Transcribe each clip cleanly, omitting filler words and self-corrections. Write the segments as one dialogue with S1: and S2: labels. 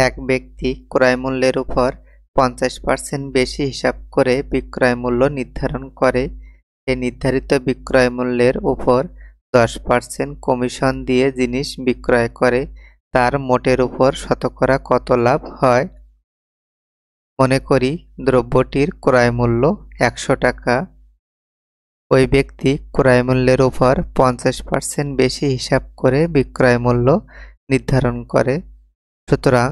S1: এক ব্যক্তি ক্রয় মূল্যের উপর 50% বেশি হিসাব করে বিক্রয় মূল্য নির্ধারণ করে। এই নির্ধারিত বিক্রয় মূল্যের উপর 10% কমিশন দিয়ে জিনিস বিক্রয় করে। তার মোটের উপর শতকরা কত লাভ হয়? মনে করি দ্রব্যটির ক্রয় মূল্য 100 টাকা। ওই ব্যক্তি ক্রয় মূল্যের উপর 50% বেশি হিসাব করে বিক্রয় মূল্য নির্ধারণ করে। সুতরাং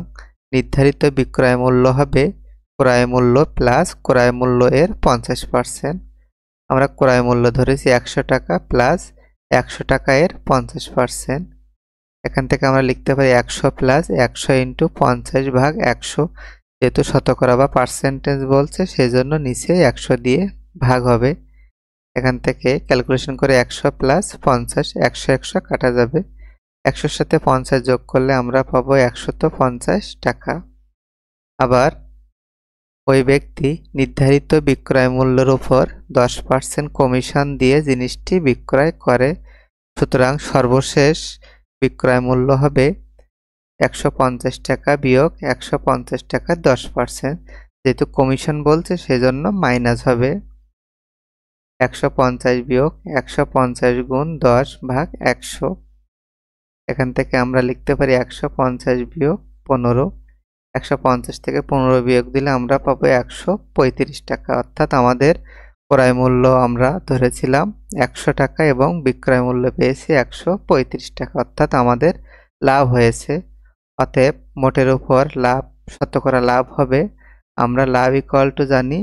S1: নির্ধারিত বিক্রয় মূল্য হবে ক্রয় মূল্য প্লাস ক্রয় মূল্য এর 50%। আমরা ক্রয় মূল্য ধরেছি 100 টাকা প্লাস 100 টাকা এর 50%। এখান থেকে আমরা লিখতে পারি 100 প্লাস 100 ইন্টু 50 ভাগ 100। যেহেতু শতকরা বা পার্সেন্টেজ বলছে সেজন্য নিচে 100 দিয়ে ভাগ হবে। এখান থেকে ক্যালকুলেশন করে 100 প্লাস 50, 100 100 কাটা যাবে। 100-র সাথে 50 যোগ করলে আমরা পাবো 150 টাকা। আবার ওই ব্যক্তি নির্ধারিত বিক্রয় মূল্যের উপর 10% কমিশন দিয়ে জিনিসটি বিক্রয় করে। সুতরাং সর্বশেষ বিক্রয় মূল্য হবে 150 টাকা বিয়োগ 150 টাকার 10%। যেহেতু কমিশন বলছে সেজন্য মাইনাস হবে 150 বিয়োগ 150 গুণ 10 ভাগ 100। এখান থেকে আমরা লিখতে পারি 150 বিয়োগ 15। 150 থেকে 15 বিয়োগ দিলে আমরা পাবো 135 টাকা। অর্থাৎ আমাদের ক্রয় মূল্য আমরা ধরেছিলাম 100 টাকা এবং বিক্রয় মূল্য পেয়েছি 135 টাকা। অর্থাৎ আমাদের লাভ হয়েছে। অতএব মোটের উপর লাভ শতকরা লাভ হবে, আমরা লাভ ইকুয়াল টু জানি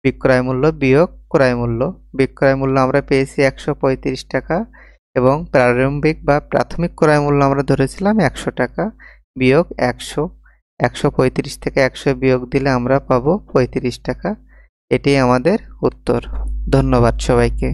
S1: বিক্রয় মূল্য বিয়োগ ক্রয় মূল্য। বিক্রয় মূল্য আমরা পেয়েছি 135 টাকা এবং প্রারম্ভিক বা প্রাথমিক ক্রয় মূল্য আমরা ধরেছিলাম 100 টাকা বিয়োগ 100। 135 থেকে 100 বিয়োগ দিলে আমরা পাবো 35 টাকা। এটাই আমাদের উত্তর। ধন্যবাদ সবাইকে।